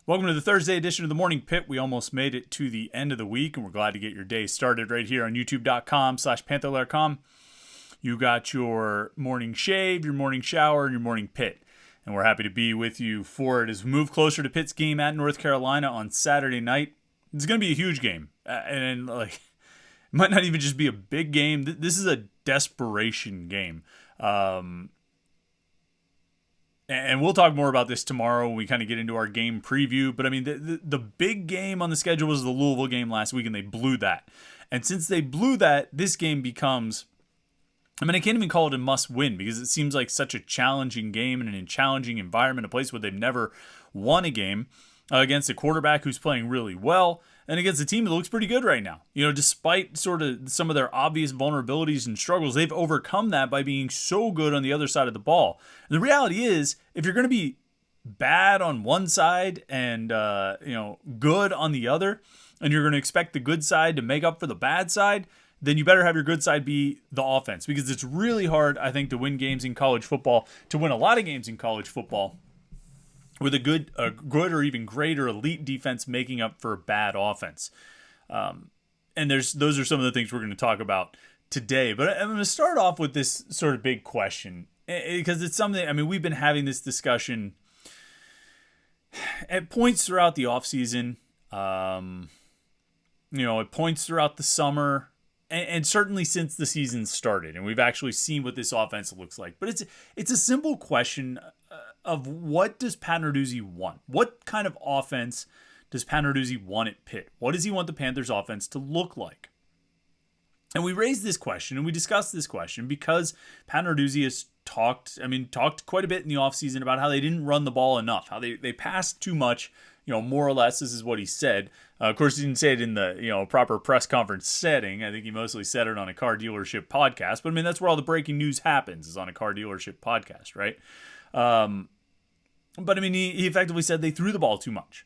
Welcome to the Thursday edition of the Morning Pitt. We almost made it to the end of the week, and we're glad to get your day started right here on youtube.com/Panther-Lair.com. You got your morning shave, your morning shower, and your morning Pitt. And we're happy to be with you for it as we move closer to Pitt's game at North Carolina on Saturday night. It's going to be a huge game. It might not even just be a big game. This is a desperation game. And we'll talk more about this tomorrow when we kind of get into our game preview. But I mean, the big game on the schedule was the Louisville game last week, and they blew that. And since they blew that, this game becomes, I can't even call it a must win because it seems like such a challenging game and in a challenging environment, a place where they've never won a game against a quarterback who's playing really well and against a team that looks pretty good right now. You know, despite sort of some of their obvious vulnerabilities and struggles, they've overcome that by being so good on the other side of the ball. And the reality is, if you're going to be bad on one side and good on the other, and you're going to expect the good side to make up for the bad side, then you better have your good side be the offense, because it's really hard, I think, to win games in college football, to win a lot of games in college football with a good or even greater elite defense making up for a bad offense. And those are some of the things we're going to talk about today. But I'm going to start off with this sort of big question, because it's something, we've been having this discussion at points throughout the offseason, at points throughout the summer, and certainly since the season started. And we've actually seen what this offense looks like. But it's a simple question of what does Pat Narduzzi want? What kind of offense does Pat Narduzzi want at Pitt? What does he want the Panthers offense to look like? And we raised this question and we discussed this question because Pat Narduzzi has talked quite a bit in the offseason about how they didn't run the ball enough, how they passed too much, more or less. This is what he said. Of course, he didn't say it in the proper press conference setting. I think he mostly said it on a car dealership podcast. But that's where all the breaking news happens, is on a car dealership podcast, right? But he effectively said they threw the ball too much,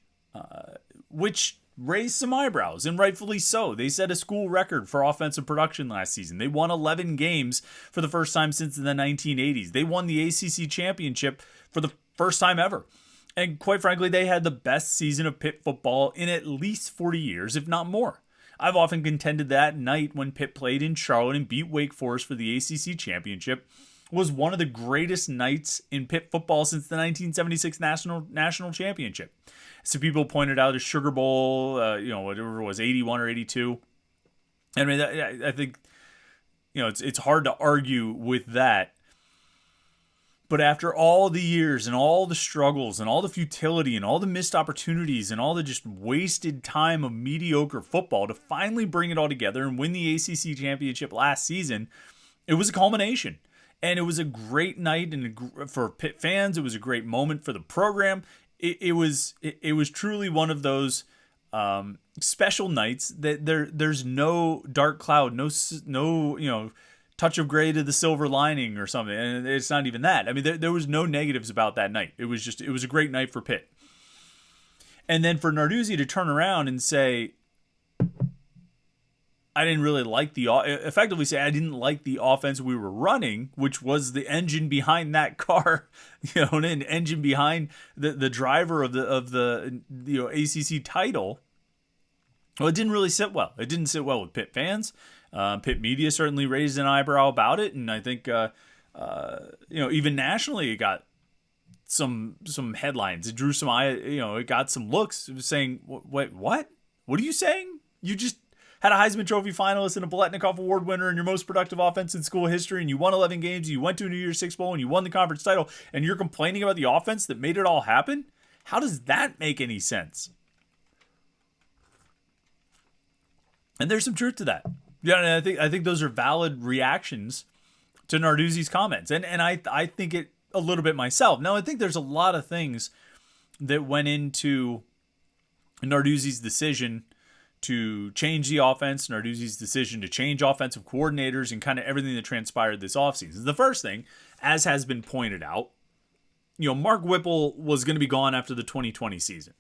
which raised some eyebrows, and rightfully so. They set a school record for offensive production last season. They won 11 games for the first time since the 1980s. They won the ACC championship for the first time ever. And quite frankly, they had the best season of Pitt football in at least 40 years, if not more. I've often contended that night when Pitt played in Charlotte and beat Wake Forest for the ACC championship was one of the greatest nights in Pitt football since the 1976 national championship. So people pointed out a Sugar Bowl, whatever it was, 81 or 82. I think, it's hard to argue with that. But after all the years and all the struggles and all the futility and all the missed opportunities and all the just wasted time of mediocre football, to finally bring it all together and win the ACC championship last season, it was a culmination. And it was a great night, and for Pitt fans, it was a great moment for the program. It was truly one of those special nights that there's no dark cloud, no touch of gray to the silver lining or something. And it's not even that. There was no negatives about that night. It was a great night for Pitt. And then for Narduzzi to turn around and say, I didn't really like effectively say I didn't like the offense we were running, which was the engine behind that car, an engine behind the driver of the ACC title. Well, it didn't really sit well. It didn't sit well with Pitt fans. Pitt media certainly raised an eyebrow about it, and I think even nationally it got some headlines. It drew some it got some looks. It was saying, wait, what? What are you saying? You just had a Heisman Trophy finalist and a Biletnikoff Award winner and your most productive offense in school history, and you won 11 games, you went to a New Year's Six Bowl, and you won the conference title, and you're complaining about the offense that made it all happen? How does that make any sense? And there's some truth to that. Yeah, and I think those are valid reactions to Narduzzi's comments, and I think it a little bit myself. Now, I think there's a lot of things that went into Narduzzi's decision to change the offense, Narduzzi's decision to change offensive coordinators, and kind of everything that transpired this offseason. The first thing, as has been pointed out, Mark Whipple was going to be gone after the 2020 season.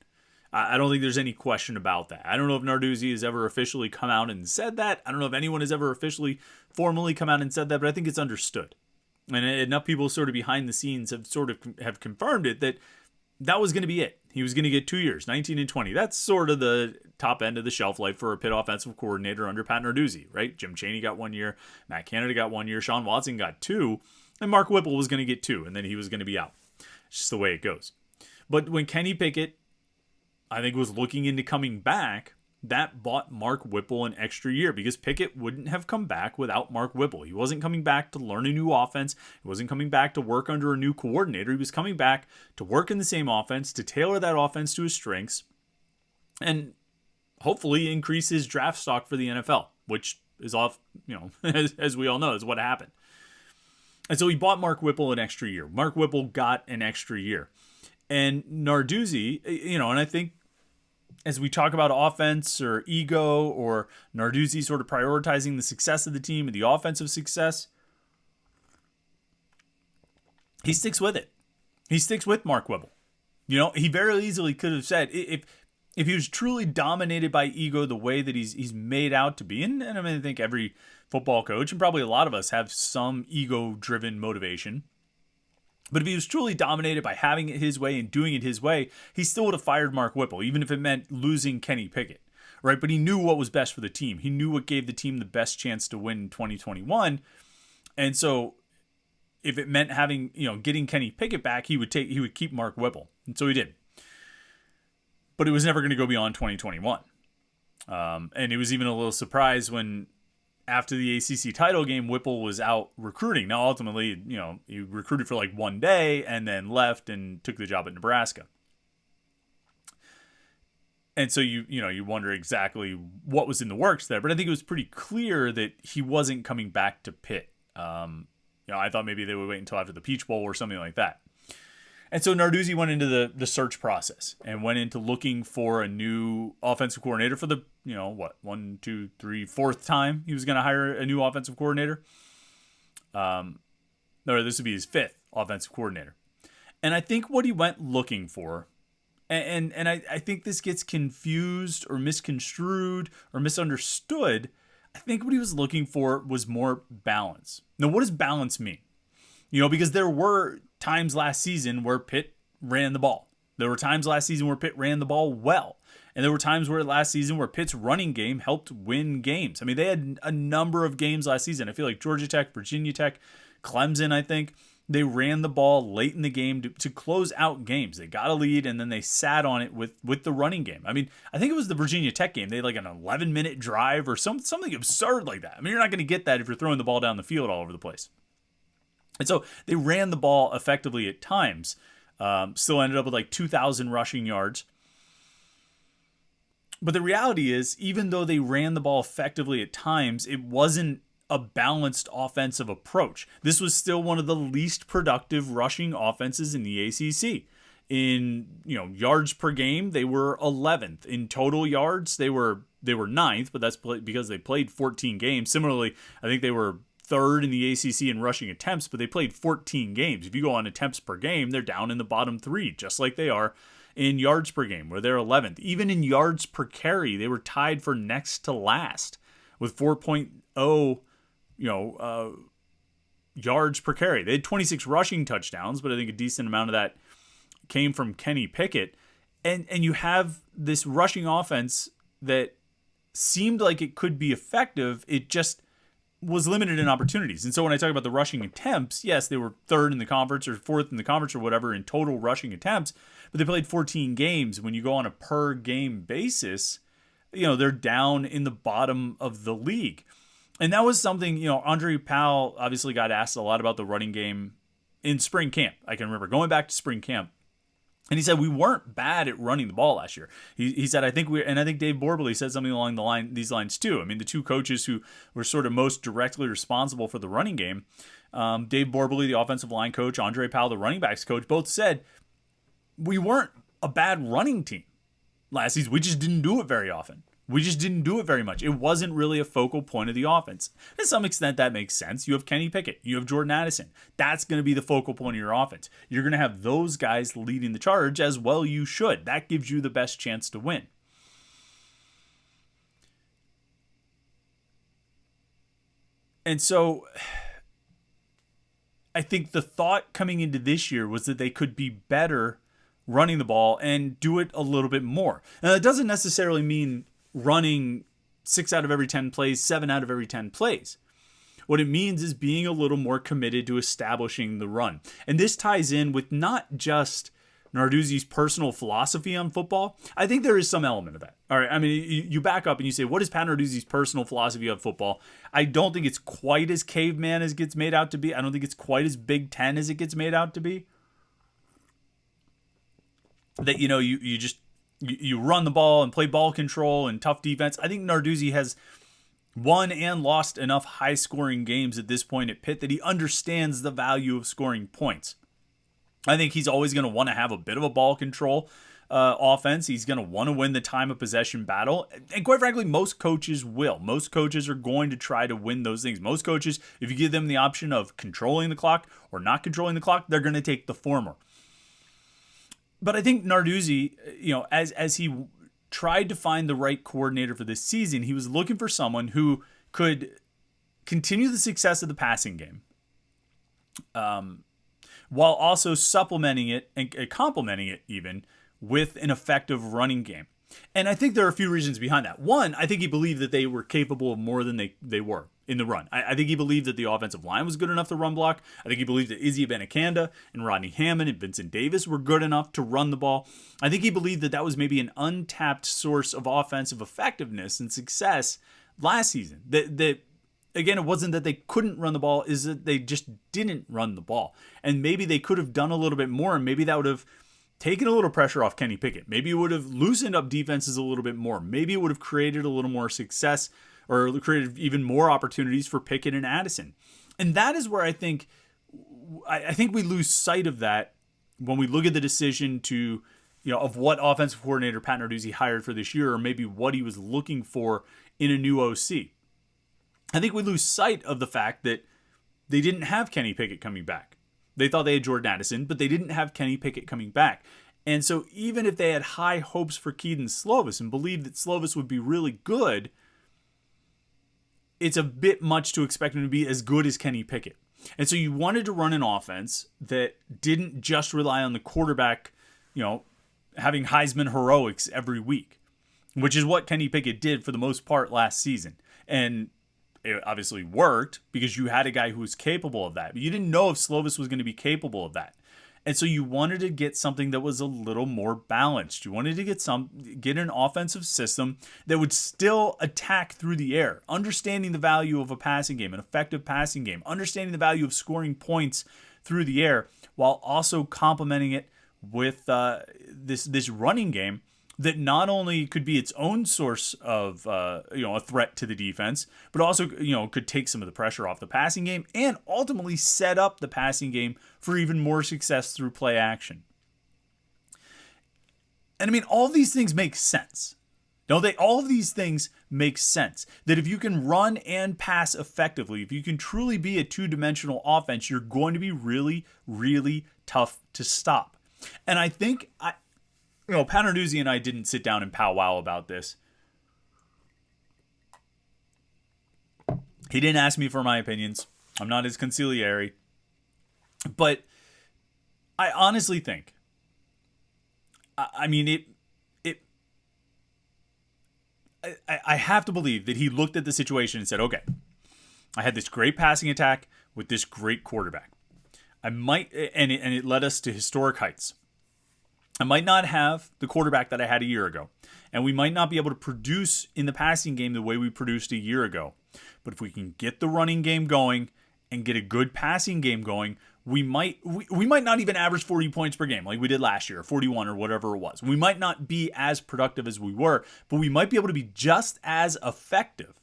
I don't think there's any question about that. I don't know if Narduzzi has ever officially come out and said that. I don't know if anyone has ever officially, formally come out and said that, but I think it's understood. And enough people sort of behind the scenes have confirmed it that that was going to be it. He was going to get 2 years, 19 and 20. That's sort of the top end of the shelf life for a Pitt offensive coordinator under Pat Narduzzi, right? Jim Chaney got 1 year, Matt Canada got 1 year, Sean Watson got 2, and Mark Whipple was going to get 2, and then he was going to be out. It's just the way it goes. But when Kenny Pickett, I think, was looking into coming back, that bought Mark Whipple an extra year because Pickett wouldn't have come back without Mark Whipple. He wasn't coming back to learn a new offense. He wasn't coming back to work under a new coordinator. He was coming back to work in the same offense, to tailor that offense to his strengths, and hopefully increase his draft stock for the NFL, which is off, as we all know, is what happened. And so he bought Mark Whipple an extra year. Mark Whipple got an extra year. And Narduzzi, and I think as we talk about offense or ego or Narduzzi sort of prioritizing the success of the team and the offensive success, he sticks with it. He sticks with Mark Whipple. He very easily could have said, if he was truly dominated by ego the way that he's made out to be, and I think every football coach, and probably a lot of us, have some ego-driven motivation. But if he was truly dominated by having it his way and doing it his way, he still would have fired Mark Whipple, even if it meant losing Kenny Pickett, right? But he knew what was best for the team. He knew what gave the team the best chance to win in 2021. And so if it meant having, getting Kenny Pickett back, he would keep Mark Whipple. And so he did. But it was never going to go beyond 2021. And it was even a little surprise when, after the ACC title game, Whipple was out recruiting. Now, ultimately, he recruited for like 1 day and then left and took the job at Nebraska. And so you wonder exactly what was in the works there. But I think it was pretty clear that he wasn't coming back to Pitt. I thought maybe they would wait until after the Peach Bowl or something like that. And so Narduzzi went into the search process and went into looking for a new offensive coordinator for the, 1, 2, 3, fourth time he was going to hire a new offensive coordinator. Or this would be his fifth offensive coordinator. And I think what he went looking for, and I think this gets confused or misconstrued or misunderstood, I think what he was looking for was more balance. Now, what does balance mean? Because there were times last season where Pitt ran the ball. There were times last season where Pitt ran the ball well. And there were times last season where Pitt's running game helped win games. I mean, they had a number of games last season. I feel like Georgia Tech, Virginia Tech, Clemson, I think, they ran the ball late in the game to close out games. They got a lead, and then they sat on it with the running game. I mean, I think it was the Virginia Tech game. They had like an 11-minute drive or something absurd like that. I mean, you're not going to get that if you're throwing the ball down the field all over the place. And so they ran the ball effectively at times. Still ended up with like 2,000 rushing yards. But the reality is, even though they ran the ball effectively at times, it wasn't a balanced offensive approach. This was still one of the least productive rushing offenses in the ACC. In yards per game, they were 11th. In total yards, they were 9th, but that's because they played 14 games. Similarly, I think they were third in the ACC in rushing attempts, but they played 14 games. If you go on attempts per game, they're down in the bottom 3, just like they are in yards per game, where they're 11th. Even in yards per carry, they were tied for next to last with 4.0, yards per carry. They had 26 rushing touchdowns, but I think a decent amount of that came from Kenny Pickett. And you have this rushing offense that seemed like it could be effective. It just was limited in opportunities. And so when I talk about the rushing attempts, yes, they were third in the conference or fourth in the conference or whatever in total rushing attempts, but they played 14 games. When you go on a per game basis, they're down in the bottom of the league. And that was something, Andre Powell obviously got asked a lot about the running game in spring camp. I can remember going back to spring camp. And he said, we weren't bad at running the ball last year. He said, I think Dave Borbley said something along these lines too. I mean, the two coaches who were sort of most directly responsible for the running game, Dave Borbley, the offensive line coach, Andre Powell, the running backs coach, both said, we weren't a bad running team last season. We just didn't do it very often. We just didn't do it very much. It wasn't really a focal point of the offense. To some extent, that makes sense. You have Kenny Pickett. You have Jordan Addison. That's going to be the focal point of your offense. You're going to have those guys leading the charge, as well you should. That gives you the best chance to win. And so I think the thought coming into this year was that they could be better running the ball and do it a little bit more. Now, that doesn't necessarily mean running 6 out of every 10 plays, 7 out of every 10 plays. What it means is being a little more committed to establishing the run. And this ties in with not just Narduzzi's personal philosophy on football. I think there is some element of that. All right. I mean, you back up and you say, what is Pat Narduzzi's personal philosophy on football? I don't think it's quite as caveman as it gets made out to be. I don't think it's quite as Big Ten as it gets made out to be. That, you run the ball and play ball control and tough defense. I think Narduzzi has won and lost enough high-scoring games at this point at Pitt that he understands the value of scoring points. I think he's always going to want to have a bit of a ball control offense. He's going to want to win the time of possession battle. And quite frankly, most coaches will. Most coaches are going to try to win those things. Most coaches, if you give them the option of controlling the clock or not controlling the clock, they're going to take the former. But I think Narduzzi, as he tried to find the right coordinator for this season, he was looking for someone who could continue the success of the passing game, while also supplementing it and complementing it even with an effective running game. And I think there are a few reasons behind that. One, I think he believed that they were capable of more than they were in the run. I think he believed that the offensive line was good enough to run block. I think he believed that Izzy Abanikanda and Rodney Hammond and Vincent Davis were good enough to run the ball. I think he believed that was maybe an untapped source of offensive effectiveness and success last season. That again, it wasn't that they couldn't run the ball, is that they just didn't run the ball. And maybe they could have done a little bit more, and maybe that would have taken a little pressure off Kenny Pickett. Maybe it would have loosened up defenses a little bit more. Maybe it would have created a little more success or created even more opportunities for Pickett and Addison. And that is where I think we lose sight of that when we look at the decision to, of what offensive coordinator Pat Narduzzi hired for this year, or maybe what he was looking for in a new OC. I think we lose sight of the fact that they didn't have Kenny Pickett coming back. They thought they had Jordan Addison, but they didn't have Kenny Pickett coming back. And so even if they had high hopes for Kedon Slovis and believed that Slovis would be really good, it's a bit much to expect him to be as good as Kenny Pickett. And so you wanted to run an offense that didn't just rely on the quarterback, having Heisman heroics every week, which is what Kenny Pickett did for the most part last season. And it obviously worked because you had a guy who was capable of that. But you didn't know if Slovis was going to be capable of that. And so you wanted to get something that was a little more balanced. You wanted to get an offensive system that would still attack through the air, understanding the value of a passing game, an effective passing game, understanding the value of scoring points through the air, while also complementing it with this running game that not only could be its own source of a threat to the defense, but also could take some of the pressure off the passing game and ultimately set up the passing game for even more success through play action. And I mean, all of these things make sense. Don't they? All of these things make sense. That if you can run and pass effectively, if you can truly be a two-dimensional offense, you're going to be really, really tough to stop. And I think Pat Narduzzi and I didn't sit down and powwow about this. He didn't ask me for my opinions. I'm not his consigliere. But I honestly think, I have to believe that he looked at the situation and said, okay, I had this great passing attack with this great quarterback. And it led us to historic heights. I might not have the quarterback that I had a year ago, and we might not be able to produce in the passing game the way we produced a year ago. But if we can get the running game going and get a good passing game going, we might not even average 40 points per game like we did last year, or 41 or whatever it was. We might not be as productive as we were, but we might be able to be just as effective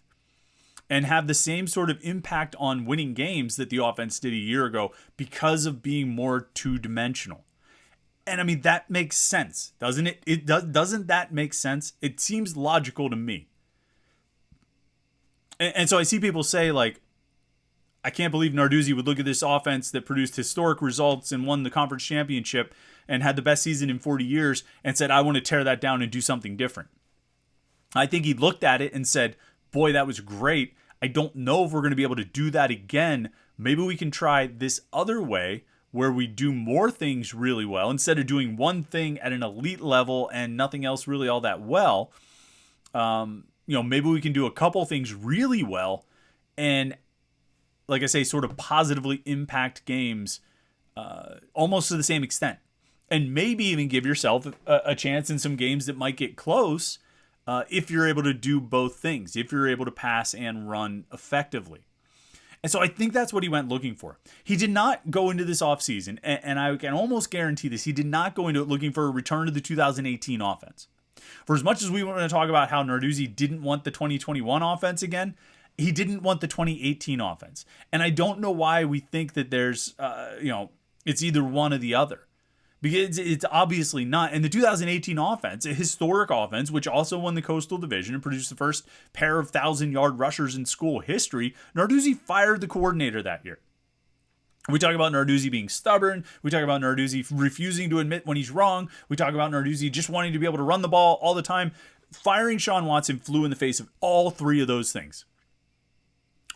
and have the same sort of impact on winning games that the offense did a year ago because of being more two-dimensional. And I mean, that makes sense, doesn't it? Doesn't that make sense? It seems logical to me. And so I see people say, like, I can't believe Narduzzi would look at this offense that produced historic results and won the conference championship and had the best season in 40 years and said, I want to tear that down and do something different. I think he looked at it and said, boy, that was great. I don't know if we're going to be able to do that again. Maybe we can try this other way where we do more things really well instead of doing one thing at an elite level and nothing else really all that well. Maybe we can do a couple things really well and, like I say, sort of positively impact games almost to the same extent. And maybe even give yourself a chance in some games that might get close if you're able to do both things, if you're able to pass and run effectively. And so I think that's what he went looking for. He did not go into this offseason, and I can almost guarantee this, he did not go into it looking for a return to the 2018 offense. For as much as we want to talk about how Narduzzi didn't want the 2021 offense again, he didn't want the 2018 offense. And I don't know why we think that there's, it's either one or the other. Because it's obviously not. And the 2018 offense, a historic offense, which also won the Coastal Division and produced the first pair of 1,000-yard rushers in school history, Narduzzi fired the coordinator that year. We talk about Narduzzi being stubborn. We talk about Narduzzi refusing to admit when he's wrong. We talk about Narduzzi just wanting to be able to run the ball all the time. Firing Sean Watson flew in the face of all three of those things.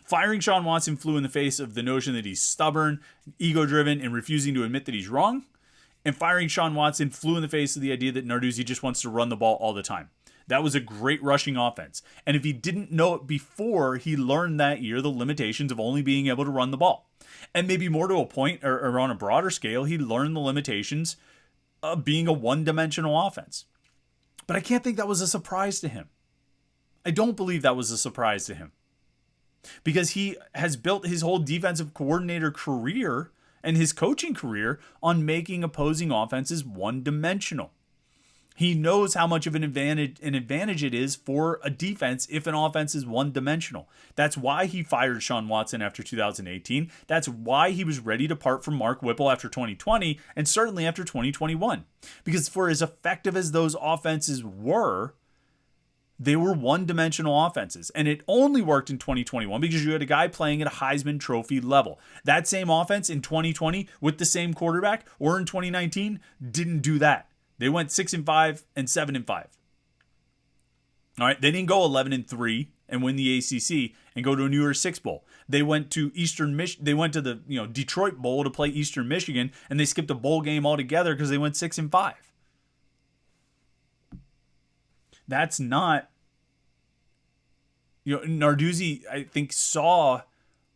Firing Sean Watson flew in the face of the notion that he's stubborn, ego-driven, and refusing to admit that he's wrong. And firing Sean Watson flew in the face of the idea that Narduzzi just wants to run the ball all the time. That was a great rushing offense. And if he didn't know it before, he learned that year the limitations of only being able to run the ball. And maybe more to a point, or on a broader scale, he learned the limitations of being a one-dimensional offense. But I can't think that was a surprise to him. I don't believe that was a surprise to him. Because he has built his whole defensive coordinator career and his coaching career on making opposing offenses one-dimensional. He knows how much of an advantage it is for a defense if an offense is one-dimensional. That's why he fired Sean Watson after 2018. That's why he was ready to part from Mark Whipple after 2020 and certainly after 2021. Because for as effective as those offenses were, they were one-dimensional offenses. And it only worked in 2021 because you had a guy playing at a Heisman Trophy level. That same offense in 2020 with the same quarterback or in 2019 didn't do that. They went 6-5 and 7-5. All right, they didn't go 11-3 and win the ACC and go to a New Year's Six Bowl. They went to They went to the Detroit Bowl to play Eastern Michigan, and they skipped a bowl game altogether because they went 6-5. That's not, Narduzzi, I think, saw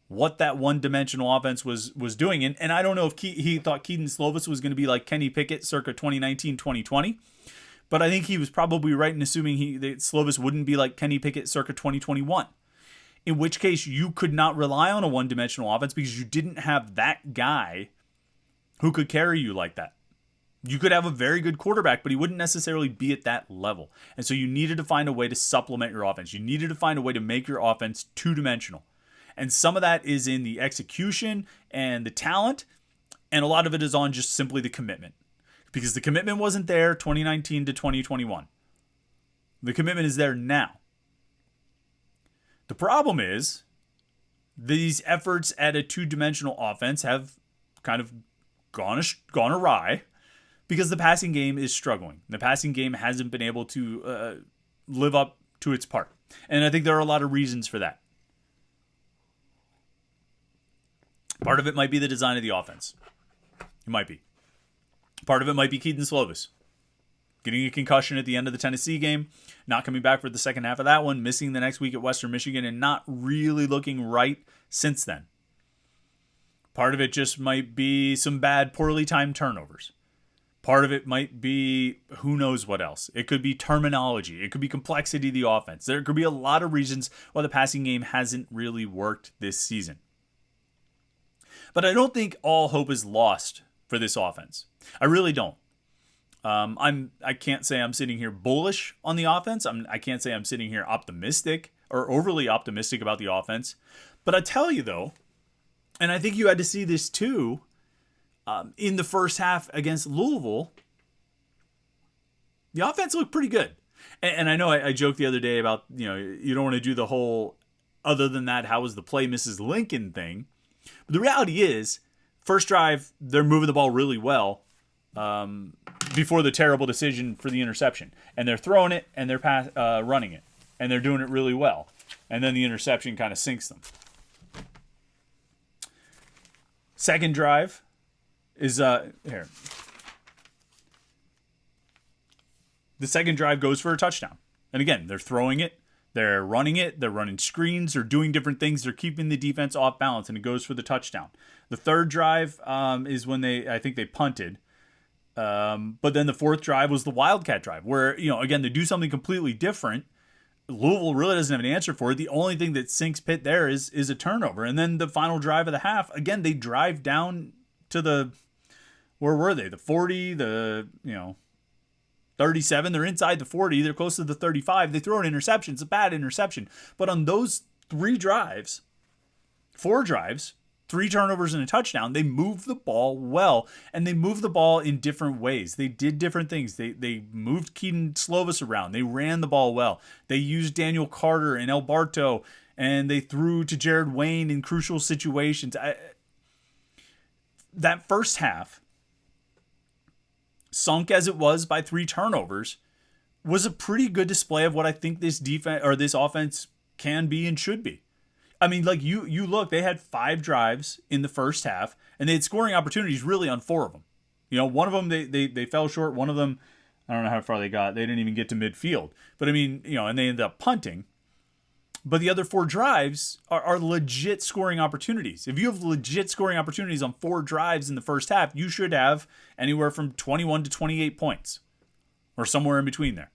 what that one-dimensional offense was doing. And I don't know if he thought Keaton Slovis was going to be like Kenny Pickett circa 2019, 2020. But I think he was probably right in assuming that Slovis wouldn't be like Kenny Pickett circa 2021. In which case, you could not rely on a one-dimensional offense because you didn't have that guy who could carry you like that. You could have a very good quarterback, but he wouldn't necessarily be at that level. And so you needed to find a way to supplement your offense. You needed to find a way to make your offense two-dimensional. And some of that is in the execution and the talent, and a lot of it is on just simply the commitment. Because the commitment wasn't there 2019 to 2021. The commitment is there now. The problem is these efforts at a two-dimensional offense have kind of gone awry. Because the passing game is struggling. The passing game hasn't been able to live up to its part. And I think there are a lot of reasons for that. Part of it might be the design of the offense. It might be. Part of it might be Keaton Slovis getting a concussion at the end of the Tennessee game, not coming back for the second half of that one, missing the next week at Western Michigan, and not really looking right since then. Part of it just might be some bad, poorly timed turnovers. Part of it might be who knows what else. It could be terminology. It could be complexity of the offense. There could be a lot of reasons why the passing game hasn't really worked this season. But I don't think all hope is lost for this offense. I really don't. I can't say I'm sitting here bullish on the offense. I can't say I'm sitting here optimistic or overly optimistic about the offense. But I tell you though, and I think you had to see this too, in the first half against Louisville, the offense looked pretty good. And I know I joked the other day about, you don't want to do the whole, other than that, how was the play Mrs. Lincoln thing. But the reality is, first drive, they're moving the ball really well before the terrible decision for the interception. And they're throwing it and they're running it. And they're doing it really well. And then the interception kind of sinks them. Second drive, is here. The second drive goes for a touchdown. And again, they're throwing it, they're running it, they're running screens, they're doing different things, they're keeping the defense off balance, and it goes for the touchdown. The third drive is when I think they punted. But then the fourth drive was the Wildcat drive, where, again, they do something completely different. Louisville really doesn't have an answer for it. The only thing that sinks Pitt there is a turnover. And then the final drive of the half, again, they drive down to where were they? The 40, 37. They're inside the 40. They're close to the 35. They throw an interception. It's a bad interception. But on those four drives, 3 turnovers and a touchdown, they moved the ball well, and they moved the ball in different ways. They did different things. They moved Keaton Slovis around. They ran the ball well. They used Daniel Carter and El Barto, and they threw to Jared Wayne in crucial situations. That first half, sunk as it was by 3 turnovers, was a pretty good display of what I think this defense or this offense can be and should be. I mean, like you look, they had 5 drives in the first half, and they had scoring opportunities really on 4 of them. One of them they fell short. One of them, I don't know how far they got. They didn't even get to midfield. But I mean, and they ended up punting. But the other 4 drives are legit scoring opportunities. If you have legit scoring opportunities on 4 drives in the first half, you should have anywhere from 21 to 28 points, or somewhere in between there.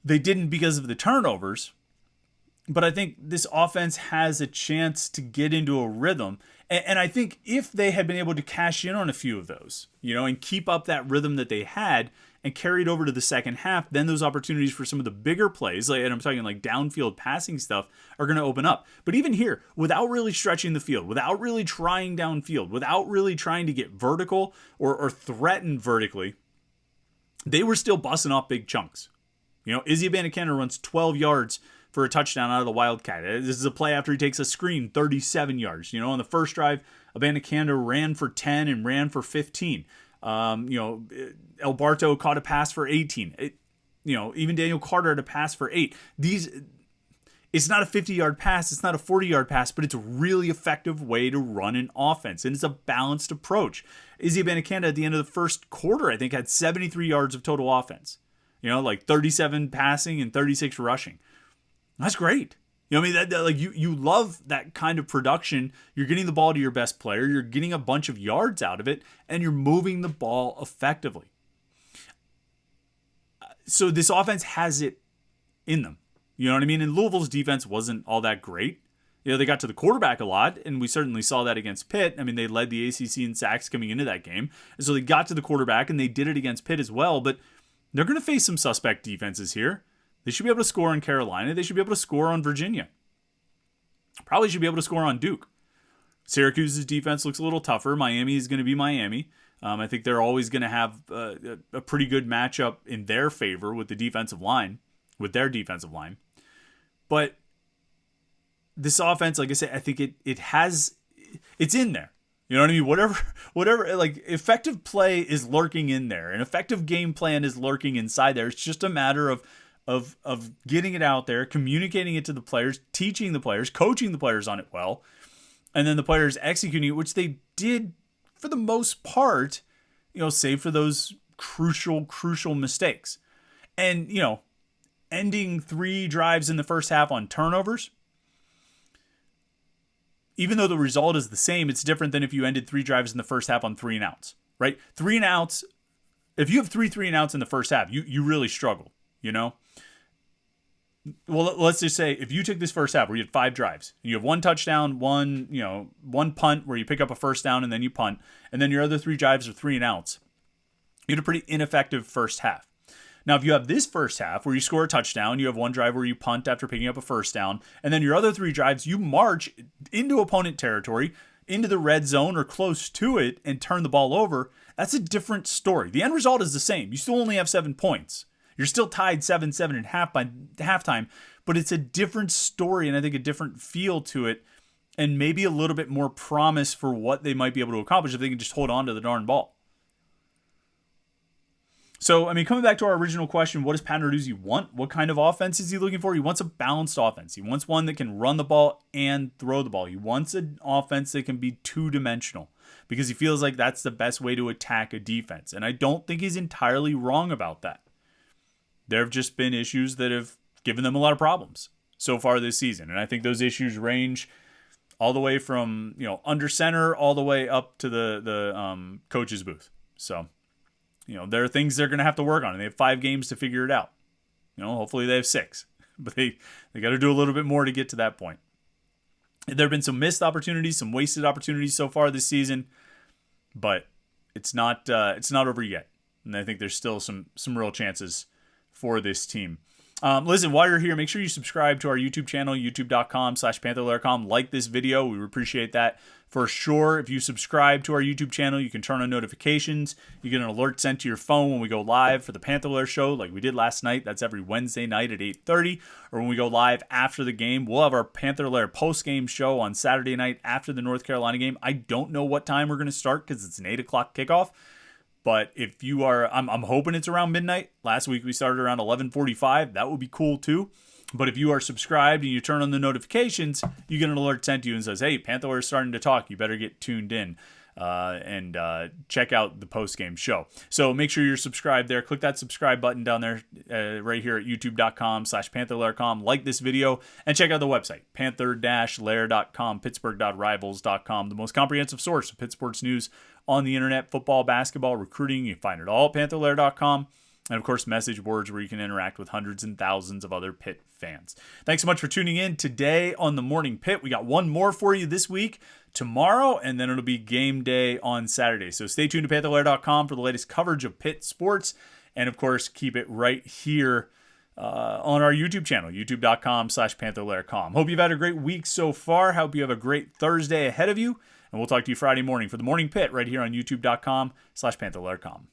They didn't because of the turnovers. But I think this offense has a chance to get into a rhythm. And I think if they had been able to cash in on a few of those, and keep up that rhythm that they had and carry it over to the second half, then those opportunities for some of the bigger plays, and I'm talking like downfield passing stuff, are going to open up. But even here, without really stretching the field, without really trying downfield, without really trying to get vertical or threaten vertically, they were still busting off big chunks. Izzy Abanikanda runs 12 yards for a touchdown out of the Wildcat. This is a play after he takes a screen, 37 yards. On the first drive, Abanikanda ran for 10 and ran for 15. El Barto caught a pass for 18. Even Daniel Carter had a pass for 8. It's not a 50-yard pass. It's not a 40-yard pass, but it's a really effective way to run an offense, and it's a balanced approach. Izzy Abanikanda at the end of the first quarter, I think, had 73 yards of total offense. 37 passing and 36 rushing. That's great. You love that kind of production. You're getting the ball to your best player. You're getting a bunch of yards out of it, and you're moving the ball effectively. So this offense has it in them. You know what I mean? And Louisville's defense wasn't all that great. They got to the quarterback a lot, and we certainly saw that against Pitt. I mean, they led the ACC in sacks coming into that game. And so they got to the quarterback, and they did it against Pitt as well. But they're going to face some suspect defenses here. They should be able to score on Carolina. They should be able to score on Virginia. Probably should be able to score on Duke. Syracuse's defense looks a little tougher. Miami is going to be Miami. I think they're always going to have a pretty good matchup in their favor with their defensive line. But this offense, like I said, I think it's in there. You know what I mean? Whatever, like effective play is lurking in there. An effective game plan is lurking inside there. It's just a matter of getting it out there, communicating it to the players, teaching the players, coaching the players on it well, and then the players executing it, which they did for the most part, save for those crucial mistakes. And, ending 3 drives in the first half on turnovers, even though the result is the same, it's different than if you ended 3 drives in the first half on 3 and outs, right? 3 and outs, if you have 3 and outs in the first half, you really struggle, Well, let's just say if you took this first half where you had 5 drives, and you have 1 touchdown, one punt where you pick up a first down and then you punt, and then your other 3 drives are 3 and outs, you had a pretty ineffective first half. Now, if you have this first half where you score a touchdown, you have 1 drive where you punt after picking up a first down, and then your other 3 drives, you march into opponent territory, into the red zone or close to it, and turn the ball over, that's a different story. The end result is the same. You still only have 7 points. You're still tied 7-7.5 by halftime, but it's a different story and I think a different feel to it, and maybe a little bit more promise for what they might be able to accomplish if they can just hold on to the darn ball. So, I mean, coming back to our original question, what does Pat Narduzzi want? What kind of offense is he looking for? He wants a balanced offense. He wants one that can run the ball and throw the ball. He wants an offense that can be two-dimensional because he feels like that's the best way to attack a defense. And I don't think he's entirely wrong about that. There have just been issues that have given them a lot of problems so far this season. And I think those issues range all the way from, under center all the way up to the coach's booth. So, there are things they're going to have to work on, and they have 5 games to figure it out. Hopefully they have 6, but they got to do a little bit more to get to that point. There have been some missed opportunities, some wasted opportunities so far this season, but it's not over yet. And I think there's still some real chances for this team. Listen, while you're here, make sure you subscribe to our YouTube channel, youtube.com/Panther-Lair.com. Like this video. We would appreciate that for sure. If you subscribe to our YouTube channel, you can turn on notifications. You get an alert sent to your phone when we go live for the Panther-Lair show like we did last night. That's every Wednesday night at 8:30. Or when we go live after the game, we'll have our Panther-Lair post-game show on Saturday night after the North Carolina game. I don't know what time we're going to start because it's an 8 o'clock kickoff. But if you are, I'm hoping it's around midnight. Last week we started around 11:45. That would be cool too. But if you are subscribed and you turn on the notifications, you get an alert sent to you and says, hey, Panther is starting to talk. You better get tuned in and check out the post-game show. So make sure you're subscribed there. Click that subscribe button down there right here at youtube.com/Panther-Lair.com. Like this video and check out the website, Panther-Lair.com, Pittsburgh.rivals.com, the most comprehensive source of Pitt sports news on the internet, football, basketball, recruiting. You can find it all at Panther-Lair.com. And, of course, message boards where you can interact with hundreds and thousands of other Pitt fans. Thanks so much for tuning in today on the Morning Pitt. We got one more for you this week, tomorrow, and then it'll be game day on Saturday. So stay tuned to Panther-Lair.com for the latest coverage of Pitt sports. And, of course, keep it right here on our YouTube channel, youtube.com/Panther-Lair.com. Hope you've had a great week so far. Hope you have a great Thursday ahead of you. And we'll talk to you Friday morning for the Morning Pitt right here on youtube.com/Panther-Lair.com.